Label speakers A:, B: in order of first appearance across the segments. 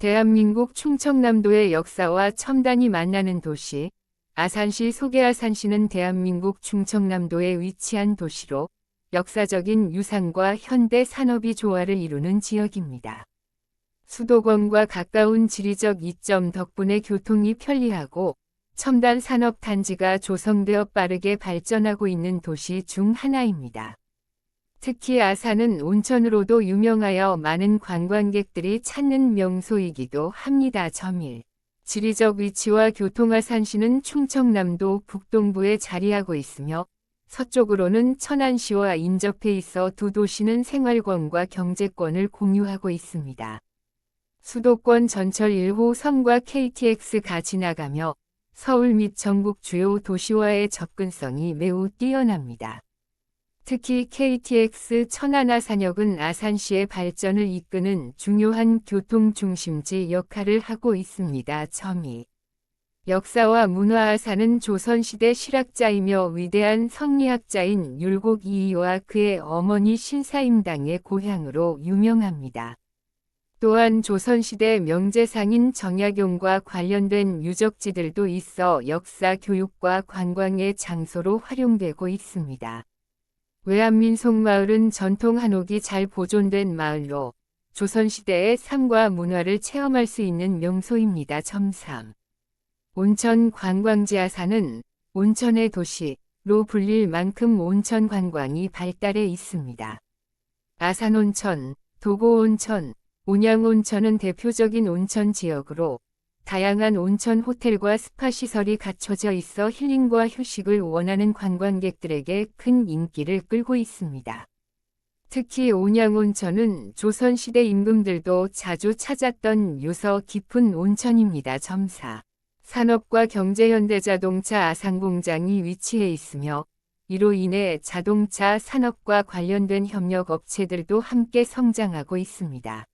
A: 대한민국 충청남도의 역사와 첨단이 만나는 도시, 아산시 소개아산시는 대한민국 충청남도에 위치한 도시로 역사적인 유산과 현대 산업이 조화를 이루는 지역입니다. 수도권과 가까운 지리적 이점 덕분에 교통이 편리하고 첨단 산업 단지가 조성되어 빠르게 발전하고 있는 도시 중 하나입니다. 특히 아산은 온천으로도 유명하여 많은 관광객들이 찾는 명소이기도 합니다. 1. 지리적 위치와 교통. 아산시는 충청남도 북동부에 자리하고 있으며 서쪽으로는 천안시와 인접해 있어 두 도시는 생활권과 경제권을 공유하고 있습니다. 수도권 전철 1호선과 KTX가 지나가며 서울 및 전국 주요 도시와의 접근성이 매우 뛰어납니다. 특히 KTX 천안-아산역은 아산시의 발전을 이끄는 중요한 교통 중심지 역할을 하고 있습니다. 2. 역사와 문화. 아산은 조선시대 실학자이며 위대한 성리학자인 율곡 이이와 그의 어머니 신사임당의 고향으로 유명합니다. 또한 조선시대 명재상인 정약용과 관련된 유적지들도 있어 역사 교육과 관광의 장소로 활용되고 있습니다. 외암민속마을은 전통 한옥이 잘 보존된 마을로 조선시대의 삶과 문화를 체험할 수 있는 명소입니다. 3. 온천 관광지. 아산은 온천의 도시로 불릴 만큼 온천 관광이 발달해 있습니다. 아산온천, 도고온천, 온양온천은 대표적인 온천 지역으로 다양한 온천 호텔과 스파 시설이 갖춰져 있어 힐링과 휴식을 원하는 관광객들에게 큰 인기를 끌고 있습니다. 특히 온양온천은 조선시대 임금들도 자주 찾았던 유서 깊은 온천입니다. 4. 산업과 경제. 현대자동차 아산공장이 위치해 있으며 이로 인해 자동차 산업과 관련된 협력 업체들도 함께 성장하고 있습니다.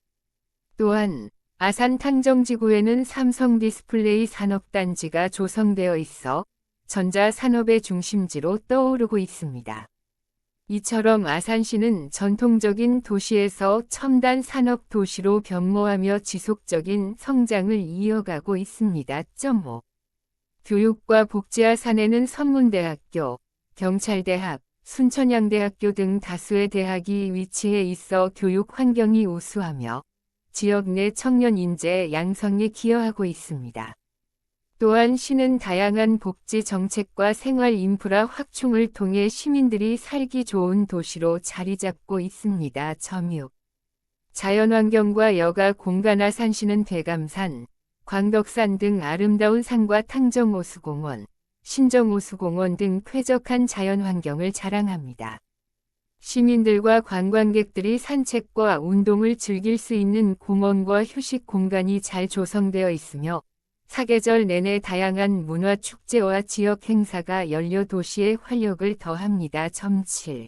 A: 또한 아산 탕정지구에는 삼성디스플레이 산업단지가 조성되어 있어 전자산업의 중심지로 떠오르고 있습니다. 이처럼 아산시는 전통적인 도시에서 첨단 산업 도시로 변모하며 지속적인 성장을 이어가고 있습니다. 5. 교육과 복지. 아산에는 선문대학교, 경찰대학, 순천향대학교 등 다수의 대학이 위치해 있어 교육 환경이 우수하며 지역 내 청년 인재 양성에 기여하고 있습니다. 또한 시는 다양한 복지 정책과 생활 인프라 확충을 통해 시민들이 살기 좋은 도시로 자리 잡고 있습니다. 6. 자연환경과 여가 공간. 아산시는 백암산, 광덕산 등 아름다운 산과 탕정호수공원, 신정호수공원 등 쾌적한 자연환경을 자랑합니다. 시민들과 관광객들이 산책과 운동을 즐길 수 있는 공원과 휴식 공간이 잘 조성되어 있으며 사계절 내내 다양한 문화 축제와 지역 행사가 열려 도시의 활력을 더합니다. 7.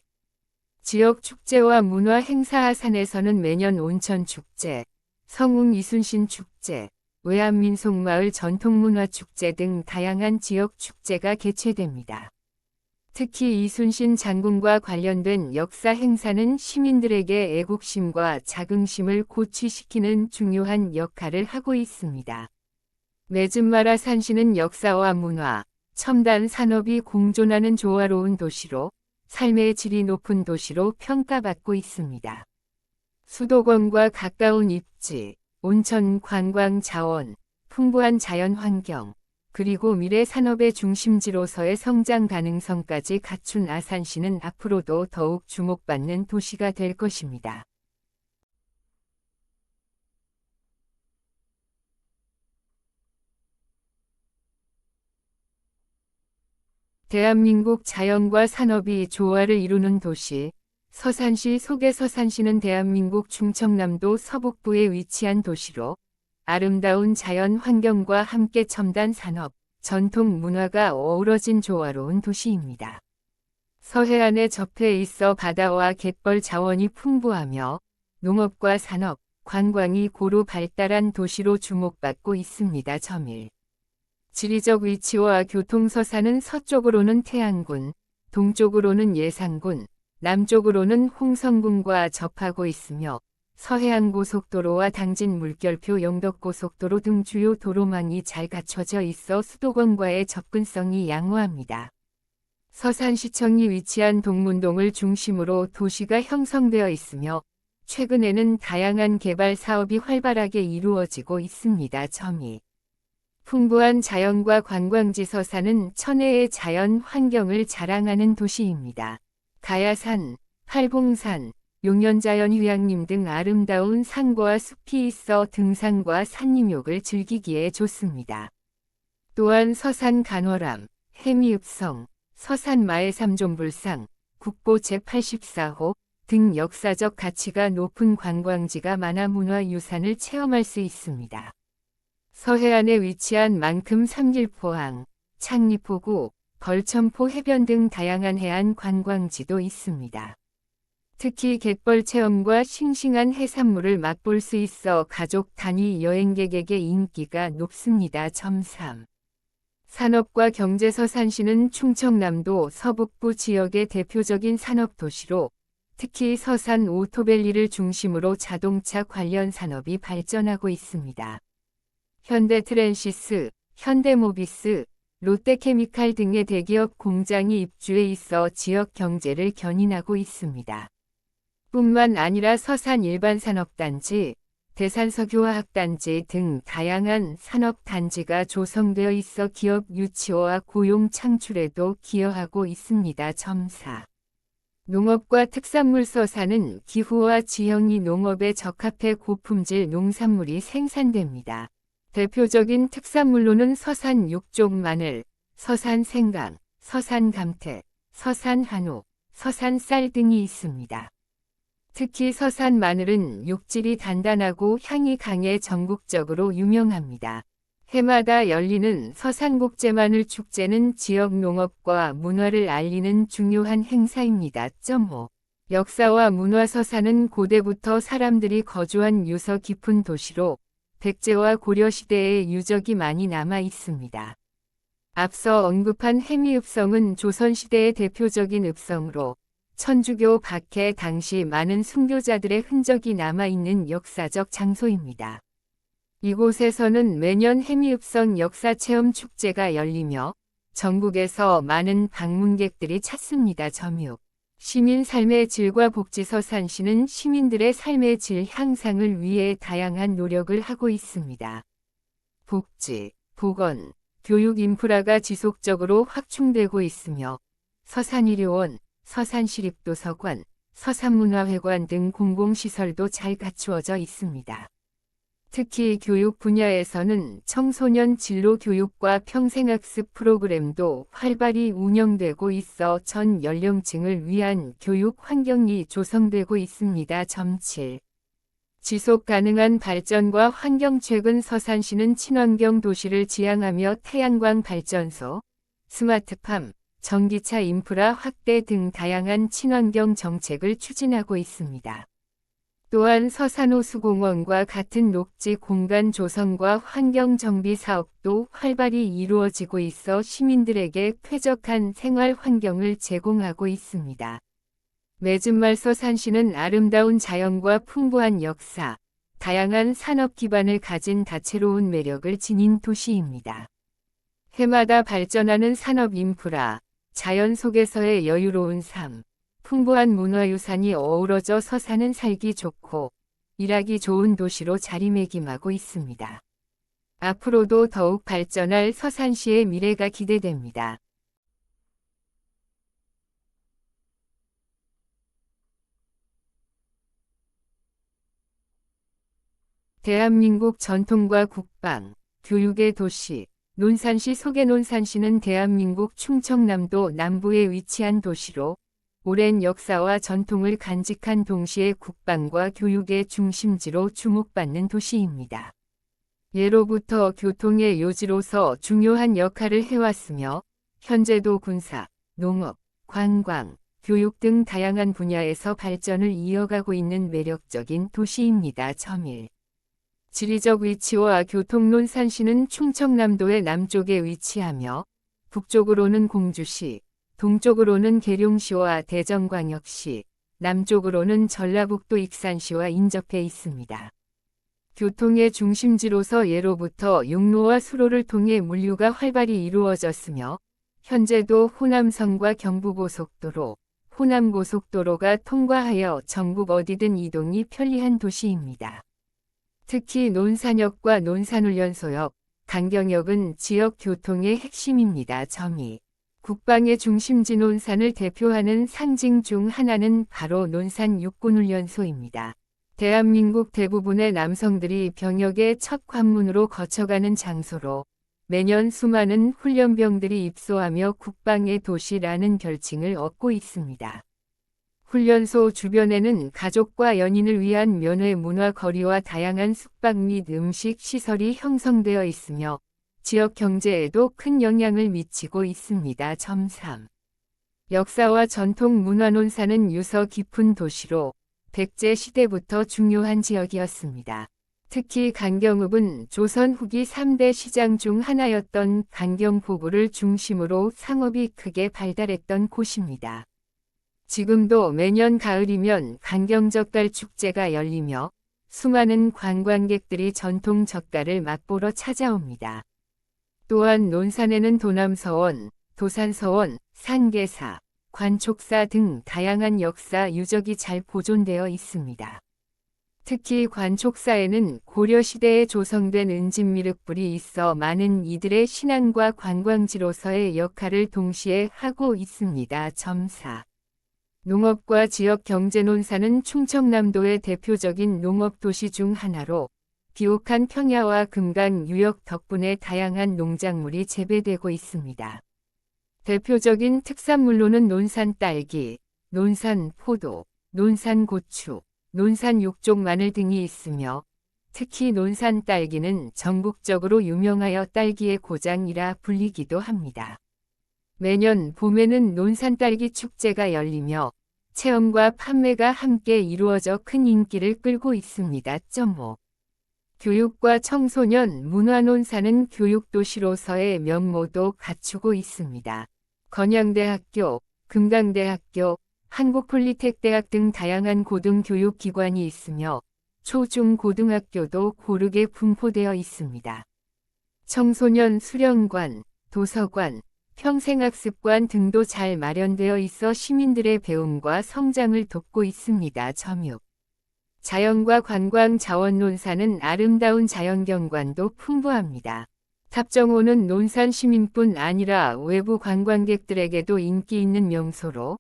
A: 지역 축제와 문화 행사. 아산에서는 매년 온천축제, 성웅 이순신 축제, 외암민속마을 전통문화축제 등 다양한 지역 축제가 개최됩니다. 특히 이순신 장군과 관련된 역사 행사는 시민들에게 애국심과 자긍심을 고취시키는 중요한 역할을 하고 있습니다. 맺은말. 아산시는 역사와 문화, 첨단 산업이 공존하는 조화로운 도시로 삶의 질이 높은 도시로 평가받고 있습니다. 수도권과 가까운 입지, 온천 관광 자원, 풍부한 자연 환경, 그리고 미래 산업의 중심지로서의 성장 가능성까지 갖춘 아산시는 앞으로도 더욱 주목받는 도시가 될 것입니다. 대한민국 자연과 산업이 조화를 이루는 도시, 서산시. 서산시는 대한민국 충청남도 서북부에 위치한 도시로 아름다운 자연 환경과 함께 첨단 산업, 전통 문화가 어우러진 조화로운 도시입니다. 서해안에 접해 있어 바다와 갯벌 자원이 풍부하며 농업과 산업, 관광이 고루 발달한 도시로 주목받고 있습니다. 1. 지리적 위치와 교통. 서산은 서쪽으로는 태안군, 동쪽으로는 예산군, 남쪽으로는 홍성군과 접하고 있으며 서해안고속도로와 당진 물결표 영덕고속도로 등 주요 도로망이 잘 갖춰져 있어 수도권과의 접근성이 양호합니다. 서산시청이 위치한 동문동을 중심으로 도시가 형성되어 있으며 최근에는 다양한 개발 사업이 활발하게 이루어지고 있습니다. 점이 풍부한 자연과 관광지 서산은 천혜의 자연 환경을 자랑하는 도시입니다. 가야산, 팔봉산, 용연자연휴양림 등 아름다운 산과 숲이 있어 등산과 산림욕을 즐기기에 좋습니다. 또한 서산 간월암, 해미읍성, 서산 마해삼존불상, 국보 제84호 등 역사적 가치가 높은 관광지가 많아 문화유산을 체험할 수 있습니다. 서해안에 위치한 만큼 삼길포항, 창리포구, 벌천포 해변 등 다양한 해안 관광지도 있습니다. 특히 갯벌 체험과 싱싱한 해산물을 맛볼 수 있어 가족 단위 여행객에게 인기가 높습니다. 3. 산업과 경제 서산시는 충청남도 서북부 지역의 대표적인 산업도시로 특히 서산 오토밸리를 중심으로 자동차 관련 산업이 발전하고 있습니다. 현대트랜시스, 현대모비스, 롯데케미칼 등의 대기업 공장이 입주해 있어 지역 경제를 견인하고 있습니다. 뿐만 아니라 서산 일반산업단지, 대산석유화학단지 등 다양한 산업단지가 조성되어 있어 기업 유치와 고용 창출에도 기여하고 있습니다. 4. 농업과 특산물 서산은 기후와 지형이 농업에 적합해 고품질 농산물이 생산됩니다. 대표적인 특산물로는 서산 육종 마늘, 서산 생강, 서산 감태, 서산 한우, 서산 쌀 등이 있습니다. 특히 서산 마늘은 육질이 단단하고 향이 강해 전국적으로 유명합니다. 해마다 열리는 서산국제마늘 축제는 지역 농업과 문화를 알리는 중요한 행사입니다. 5. 역사와 문화 서산은 고대부터 사람들이 거주한 유서 깊은 도시로 백제와 고려시대의 유적이 많이 남아 있습니다. 앞서 언급한 해미읍성은 조선시대의 대표적인 읍성으로 천주교 박해 당시 많은 순교자들의 흔적이 남아있는 역사적 장소입니다. 이곳에서는 매년 해미읍성 역사체험 축제가 열리며 전국에서 많은 방문객들이 찾습니다. 6. 시민 삶의 질과 복지 서산시는 시민들의 삶의 질 향상을 위해 다양한 노력을 하고 있습니다. 복지, 보건, 교육 인프라가 지속적으로 확충되고 있으며 서산의료원, 서산시립도서관, 서산문화회관 등 공공시설도 잘 갖추어져 있습니다. 특히 교육 분야에서는 청소년 진로 교육과 평생학습 프로그램도 활발히 운영되고 있어 전 연령층을 위한 교육 환경이 조성되고 있습니다. 7. 지속 가능한 발전과 환경 최근 서산시는 친환경 도시를 지향하며 태양광 발전소, 스마트팜, 전기차 인프라 확대 등 다양한 친환경 정책을 추진하고 있습니다. 또한 서산호수공원과 같은 녹지 공간 조성과 환경 정비 사업도 활발히 이루어지고 있어 시민들에게 쾌적한 생활 환경을 제공하고 있습니다. 맺은말 서산시는 아름다운 자연과 풍부한 역사, 다양한 산업 기반을 가진 다채로운 매력을 지닌 도시입니다. 해마다 발전하는 산업 인프라, 자연 속에서의 여유로운 삶, 풍부한 문화유산이 어우러져 서산은 살기 좋고 일하기 좋은 도시로 자리매김하고 있습니다. 앞으로도 더욱 발전할 서산시의 미래가 기대됩니다. 대한민국 전통과 국방, 교육의 도시, 논산시 소개논산시는 대한민국 충청남도 남부에 위치한 도시로 오랜 역사와 전통을 간직한 동시에 국방과 교육의 중심지로 주목받는 도시입니다. 예로부터 교통의 요지로서 중요한 역할을 해왔으며 현재도 군사, 농업, 관광, 교육 등 다양한 분야에서 발전을 이어가고 있는 매력적인 도시입니다. 1. 지리적 위치와 교통 논산시는 충청남도의 남쪽에 위치하며 북쪽으로는 공주시, 동쪽으로는 계룡시와 대전광역시, 남쪽으로는 전라북도 익산시와 인접해 있습니다. 교통의 중심지로서 예로부터 육로와 수로를 통해 물류가 활발히 이루어졌으며 현재도 호남선과 경부고속도로, 호남고속도로가 통과하여 전국 어디든 이동이 편리한 도시입니다. 특히 논산역과 논산훈련소역, 강경역은 지역 교통의 핵심입니다. 점이 국방의 중심지 논산을 대표하는 상징 중 하나는 바로 논산 육군훈련소입니다. 대한민국 대부분의 남성들이 병역의 첫 관문으로 거쳐가는 장소로 매년 수많은 훈련병들이 입소하며 국방의 도시라는 별칭을 얻고 있습니다. 훈련소 주변에는 가족과 연인을 위한 면회 문화 거리와 다양한 숙박 및 음식 시설이 형성되어 있으며 지역 경제에도 큰 영향을 미치고 있습니다. 3. 역사와 전통 문화 논산은 유서 깊은 도시로 백제 시대부터 중요한 지역이었습니다. 특히 강경읍은 조선 후기 3대 시장 중 하나였던 강경포구를 중심으로 상업이 크게 발달했던 곳입니다. 지금도 매년 가을이면 강경젓갈 축제가 열리며 수많은 관광객들이 전통 젓갈을 맛보러 찾아옵니다. 또한 논산에는 도남서원, 도산서원, 상계사, 관촉사 등 다양한 역사 유적이 잘 보존되어 있습니다. 특히 관촉사에는 고려시대에 조성된 은진미륵불이 있어 많은 이들의 신앙과 관광지로서의 역할을 동시에 하고 있습니다. 4. 농업과 지역 경제 논산은 충청남도의 대표적인 농업도시 중 하나로 비옥한 평야와 금강 유역 덕분에 다양한 농작물이 재배되고 있습니다. 대표적인 특산물로는 논산 딸기, 논산 포도, 논산 고추, 논산 육종 마늘 등이 있으며 특히 논산 딸기는 전국적으로 유명하여 딸기의 고장이라 불리기도 합니다. 매년 봄에는 논산 딸기 축제가 열리며 체험과 판매가 함께 이루어져 큰 인기를 끌고 있습니다. 5. 교육과 청소년 문화 논산은 교육도시로서의 면모도 갖추고 있습니다. 건양대학교, 금강대학교, 한국폴리텍대학 등 다양한 고등교육기관이 있으며 초중고등학교도 고르게 분포되어 있습니다. 청소년 수련관, 도서관, 평생학습관 등도 잘 마련되어 있어 시민들의 배움과 성장을 돕고 있습니다. 6. 자연과 관광 자원 논산은 아름다운 자연경관도 풍부합니다. 탑정호는 논산 시민뿐 아니라 외부 관광객들에게도 인기 있는 명소로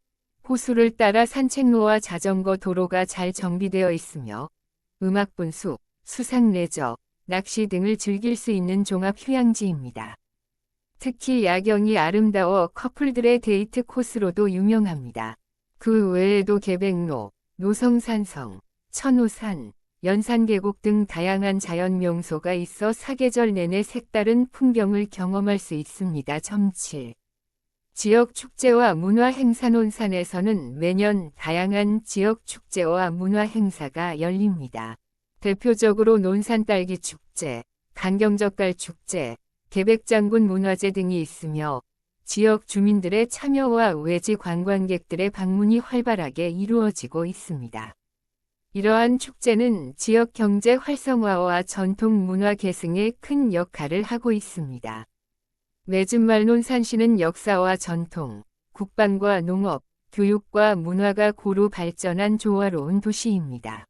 A: 호수를 따라 산책로와 자전거 도로가 잘 정비되어 있으며 음악분수, 수상레저, 낚시 등을 즐길 수 있는 종합 휴양지입니다. 특히 야경이 아름다워 커플들의 데이트 코스로도 유명합니다. 그 외에도 계백로, 노성산성, 천호산, 연산계곡 등 다양한 자연 명소가 있어 사계절 내내 색다른 풍경을 경험할 수 있습니다. 7. 지역 축제와 문화 행사 논산에서는 매년 다양한 지역 축제와 문화 행사가 열립니다. 대표적으로 논산 딸기 축제, 강경젓갈 축제, 계백장군 문화제 등이 있으며 지역 주민들의 참여와 외지 관광객들의 방문이 활발하게 이루어지고 있습니다. 이러한 축제는 지역 경제 활성화와 전통 문화 계승에 큰 역할을 하고 있습니다. 매진말 논산시는 역사와 전통, 국방과 농업, 교육과 문화가 고루 발전한 조화로운 도시입니다.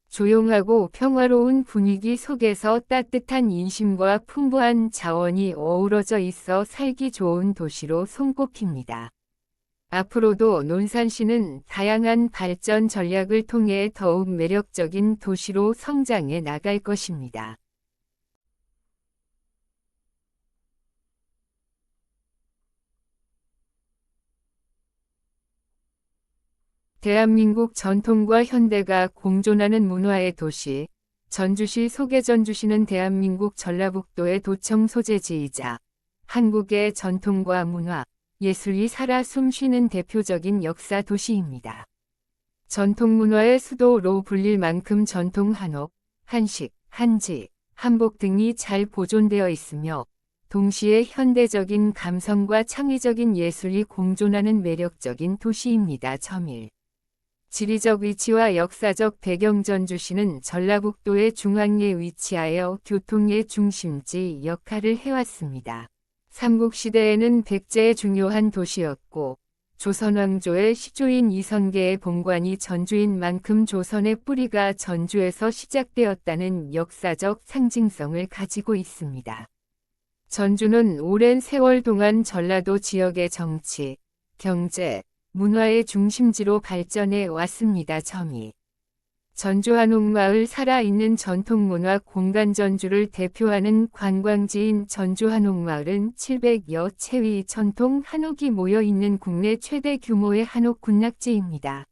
A: 조용하고 평화로운 분위기 속에서 따뜻한 인심과 풍부한 자원이 어우러져 있어 살기 좋은 도시로 손꼽힙니다. 앞으로도 논산시는 다양한 발전 전략을 통해 더욱 매력적인 도시로 성장해 나갈 것입니다. 대한민국 전통과 현대가 공존하는 문화의 도시, 전주시 소개전주시는 대한민국 전라북도의 도청 소재지이자 한국의 전통과 문화, 예술이 살아 숨쉬는 대표적인 역사 도시입니다. 전통문화의 수도로 불릴 만큼 전통 한옥, 한식, 한지, 한복 등이 잘 보존되어 있으며 동시에 현대적인 감성과 창의적인 예술이 공존하는 매력적인 도시입니다. 1. 지리적 위치와 역사적 배경 전주시는 전라북도의 중앙에 위치하여 교통의 중심지 역할을 해왔습니다. 삼국시대에는 백제의 중요한 도시였고 조선 왕조의 시조인 이성계의 본관이 전주인 만큼 조선의 뿌리가 전주에서 시작되었다는 역사적 상징성을 가지고 있습니다. 전주는 오랜 세월 동안 전라도 지역의 정치, 경제, 문화의 중심지로 발전해 왔습니다. 점이 전주 한옥마을 살아있는 전통문화 공간 전주를 대표하는 관광지인 전주 한옥마을은 700여 채의 전통 한옥이 모여있는 국내 최대 규모의 한옥 군락지입니다.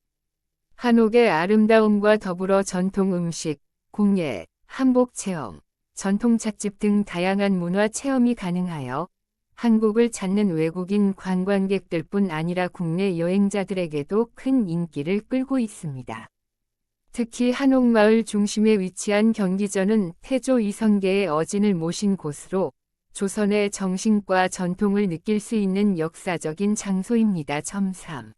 A: 한옥의 아름다움과 더불어 전통 음식, 공예, 한복 체험, 전통 찻집 등 다양한 문화 체험이 가능하여 한국을 찾는 외국인 관광객들뿐 아니라 국내 여행자들에게도 큰 인기를 끌고 있습니다. 특히 한옥마을 중심에 위치한 경기전은 태조 이성계의 어진을 모신 곳으로 조선의 정신과 전통을 느낄 수 있는 역사적인 장소입니다. 3.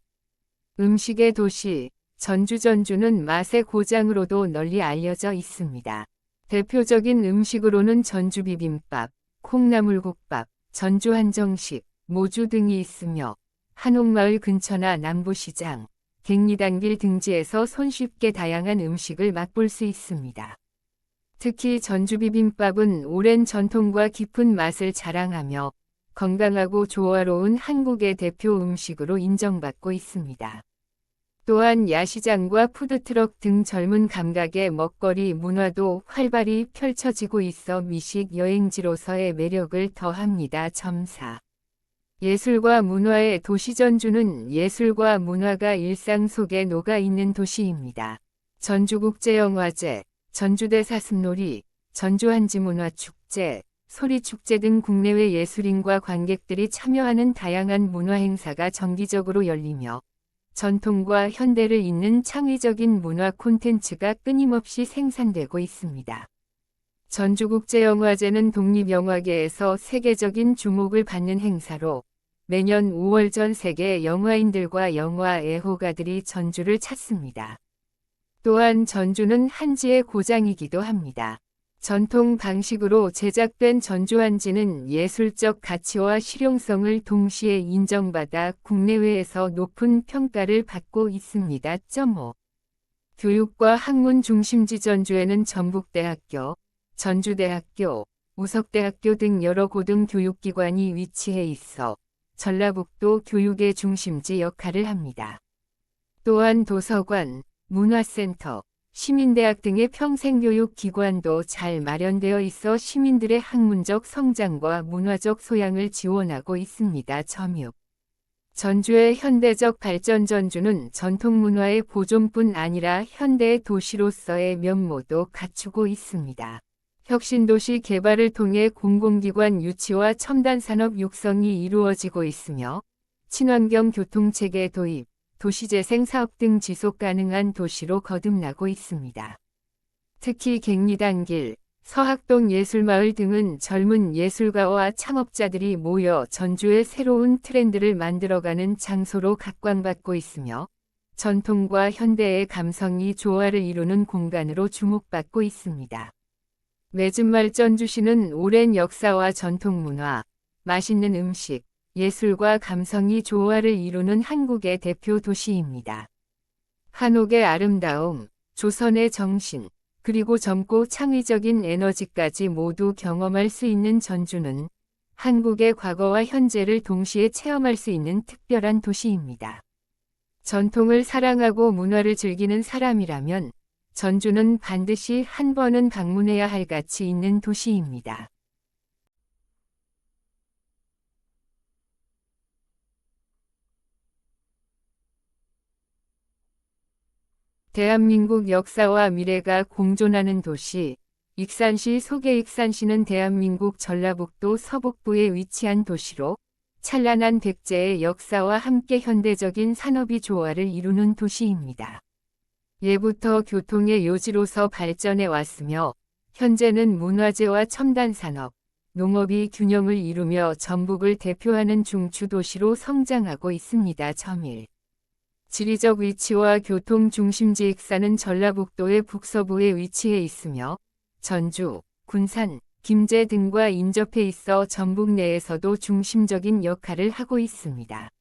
A: 음식의 도시, 전주는 맛의 고장으로도 널리 알려져 있습니다. 대표적인 음식으로는 전주 비빔밥, 콩나물국밥, 전주 한정식, 모주 등이 있으며 한옥마을 근처나 남부시장, 갱리단길 등지에서 손쉽게 다양한 음식을 맛볼 수 있습니다. 특히 전주 비빔밥은 오랜 전통과 깊은 맛을 자랑하며 건강하고 조화로운 한국의 대표 음식으로 인정받고 있습니다. 또한 야시장과 푸드트럭 등 젊은 감각의 먹거리 문화도 활발히 펼쳐지고 있어 미식 여행지로서의 매력을 더합니다. 4. 예술과 문화의 도시 전주는 예술과 문화가 일상 속에 녹아있는 도시입니다. 전주국제영화제, 전주대 사슴놀이, 전주한지문화축제, 소리축제 등 국내외 예술인과 관객들이 참여하는 다양한 문화행사가 정기적으로 열리며 전통과 현대를 잇는 창의적인 문화 콘텐츠가 끊임없이 생산되고 있습니다. 전주국제영화제는 독립영화계에서 세계적인 주목을 받는 행사로 매년 5월 전 세계 영화인들과 영화 애호가들이 전주를 찾습니다. 또한 전주는 한지의 고장이기도 합니다. 전통 방식으로 제작된 전주한지는 예술적 가치와 실용성을 동시에 인정받아 국내외에서 높은 평가를 받고 있습니다. 5. 교육과 학문 중심지 전주에는 전북대학교, 전주대학교, 우석대학교 등 여러 고등교육기관이 위치해 있어 전라북도 교육의 중심지 역할을 합니다. 또한 도서관, 문화센터, 시민대학 등의 평생교육 기관도 잘 마련되어 있어 시민들의 학문적 성장과 문화적 소양을 지원하고 있습니다. 6. 전주의 현대적 발전 전주는 전통문화의 보존뿐 아니라 현대의 도시로서의 면모도 갖추고 있습니다. 혁신도시 개발을 통해 공공기관 유치와 첨단산업 육성이 이루어지고 있으며 친환경 교통체계 도입, 도시재생 사업 등 지속가능한 도시로 거듭나고 있습니다. 특히 갱리단길, 서학동 예술마을 등은 젊은 예술가와 창업자들이 모여 전주의 새로운 트렌드를 만들어가는 장소로 각광받고 있으며 전통과 현대의 감성이 조화를 이루는 공간으로 주목받고 있습니다. 매진말 전주시는 오랜 역사와 전통문화, 맛있는 음식, 예술과 감성이 조화를 이루는 한국의 대표 도시입니다. 한옥의 아름다움, 조선의 정신, 그리고 젊고 창의적인 에너지까지 모두 경험할 수 있는 전주는 한국의 과거와 현재를 동시에 체험할 수 있는 특별한 도시입니다. 전통을 사랑하고 문화를 즐기는 사람이라면 전주는 반드시 한 번은 방문해야 할 가치 있는 도시입니다. 대한민국 역사와 미래가 공존하는 도시, 익산시 소개. 익산시는 대한민국 전라북도 서북부에 위치한 도시로 찬란한 백제의 역사와 함께 현대적인 산업이 조화를 이루는 도시입니다. 예부터 교통의 요지로서 발전해 왔으며 현재는 문화재와 첨단산업, 농업이 균형을 이루며 전북을 대표하는 중추도시로 성장하고 있습니다. 1. 지리적 위치와 교통 중심지 익산은 전라북도의 북서부에 위치해 있으며 전주, 군산, 김제 등과 인접해 있어 전북 내에서도 중심적인 역할을 하고 있습니다.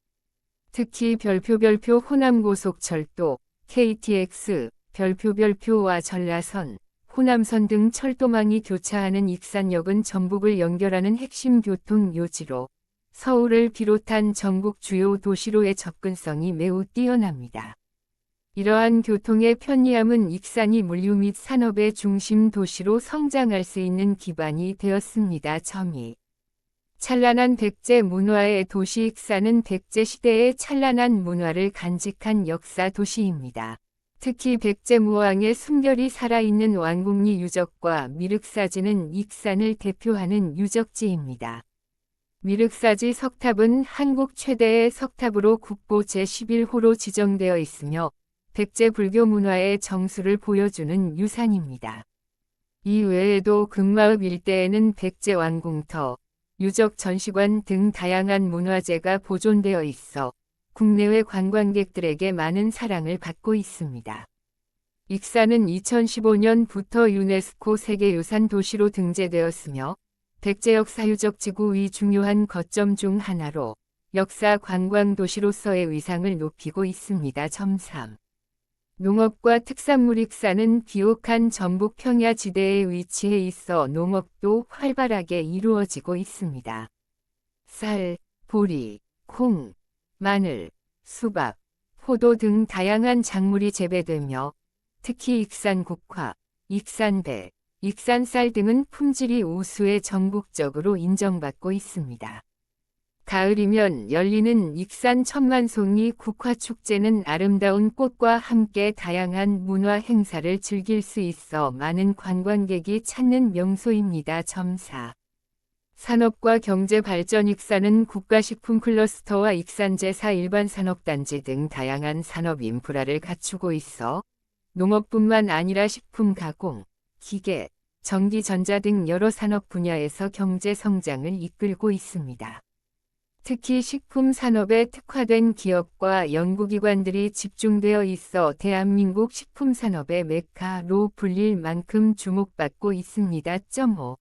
A: 특히 별표 호남고속철도, KTX, 별표와 전라선, 호남선 등 철도망이 교차하는 익산역은 전북을 연결하는 핵심 교통 요지로 서울을 비롯한 전국 주요 도시로의 접근성이 매우 뛰어납니다. 이러한 교통의 편리함은 익산이 물류 및 산업의 중심 도시로 성장할 수 있는 기반이 되었습니다. 점이 찬란한 백제 문화의 도시 익산은 백제 시대의 찬란한 문화를 간직한 역사 도시입니다. 특히 백제무왕의 숨결이 살아있는 왕궁리 유적과 미륵사지는 익산을 대표하는 유적지입니다. 미륵사지 석탑은 한국 최대의 석탑으로 국보 제11호로 지정되어 있으며 백제 불교 문화의 정수를 보여주는 유산입니다. 이 외에도 금마읍 일대에는 백제 왕궁터, 유적 전시관 등 다양한 문화재가 보존되어 있어 국내외 관광객들에게 많은 사랑을 받고 있습니다. 익산은 2015년부터 유네스코 세계유산 도시로 등재되었으며 백제 역사유적 지구 위 중요한 거점 중 하나로 역사 관광 도시로서의 위상을 높이고 있습니다. 3. 농업과 특산물 익산은 비옥한 전북 평야지대에 위치해 있어 농업도 활발하게 이루어지고 있습니다. 쌀, 보리, 콩, 마늘, 수박, 포도 등 다양한 작물이 재배되며 특히 익산 국화, 익산배, 익산쌀 등은 품질이 우수해 전국적으로 인정받고 있습니다. 가을이면 열리는 익산 천만송이 국화축제는 아름다운 꽃과 함께 다양한 문화 행사를 즐길 수 있어 많은 관광객이 찾는 명소입니다. 4. 산업과 경제 발전 익산은 국가식품 클러스터와 익산제사 일반산업단지 등 다양한 산업 인프라를 갖추고 있어 농업뿐만 아니라 식품 가공, 기계, 전기전자 등 여러 산업 분야에서 경제 성장을 이끌고 있습니다. 특히 식품 산업에 특화된 기업과 연구기관들이 집중되어 있어 대한민국 식품 산업의 메카로 불릴 만큼 주목받고 있습니다. 5.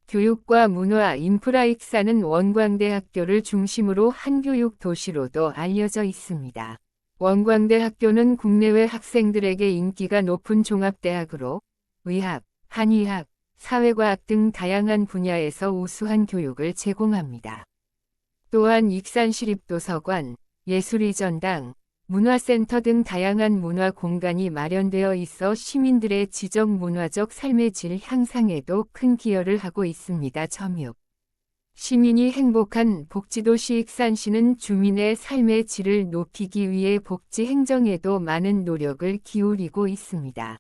A: 교육과 문화 인프라 익산은 원광대학교를 중심으로 한교육 도시로도 알려져 있습니다. 원광대학교는 국내외 학생들에게 인기가 높은 종합대학으로 의학, 한의학, 사회과학 등 다양한 분야에서 우수한 교육을 제공합니다. 또한 익산시립도서관, 예술의전당, 문화센터 등 다양한 문화 공간이 마련되어 있어 시민들의 지적 문화적 삶의 질 향상에도 큰 기여를 하고 있습니다. 6. 시민이 행복한 복지도시 익산시는 주민의 삶의 질을 높이기 위해 복지 행정에도 많은 노력을 기울이고 있습니다.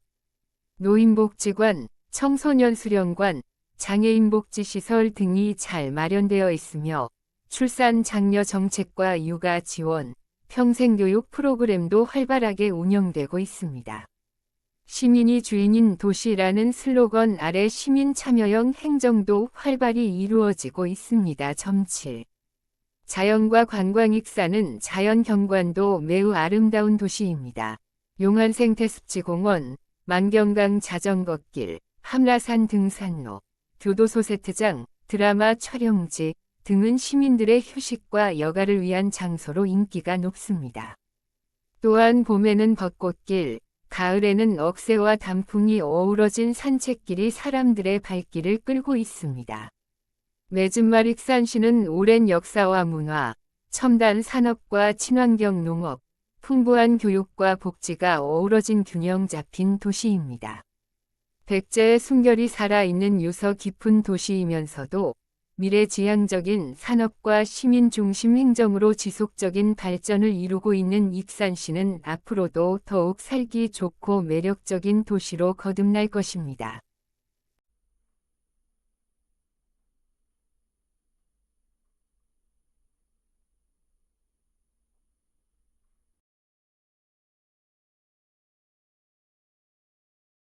A: 노인복지관, 청소년 수련관, 장애인복지시설 등이 잘 마련되어 있으며 출산 장려 정책과 육아 지원, 평생교육 프로그램도 활발하게 운영되고 있습니다. 시민이 주인인 도시라는 슬로건 아래 시민 참여형 행정도 활발히 이루어지고 있습니다. 7. 자연과 관광 익산은 자연 경관도 매우 아름다운 도시입니다. 용안생태습지공원, 만경강 자전거길, 함라산 등산로, 교도소 세트장, 드라마 촬영지 등은 시민들의 휴식과 여가를 위한 장소로 인기가 높습니다. 또한 봄에는 벚꽃길, 가을에는 억새와 단풍이 어우러진 산책길이 사람들의 발길을 끌고 있습니다. 매진말 익산시는 오랜 역사와 문화, 첨단 산업과 친환경 농업, 풍부한 교육과 복지가 어우러진 균형 잡힌 도시입니다. 백제의 숨결이 살아있는 유서 깊은 도시이면서도 미래지향적인 산업과 시민 중심 행정으로 지속적인 발전을 이루고 있는 익산시는 앞으로도 더욱 살기 좋고 매력적인 도시로 거듭날 것입니다.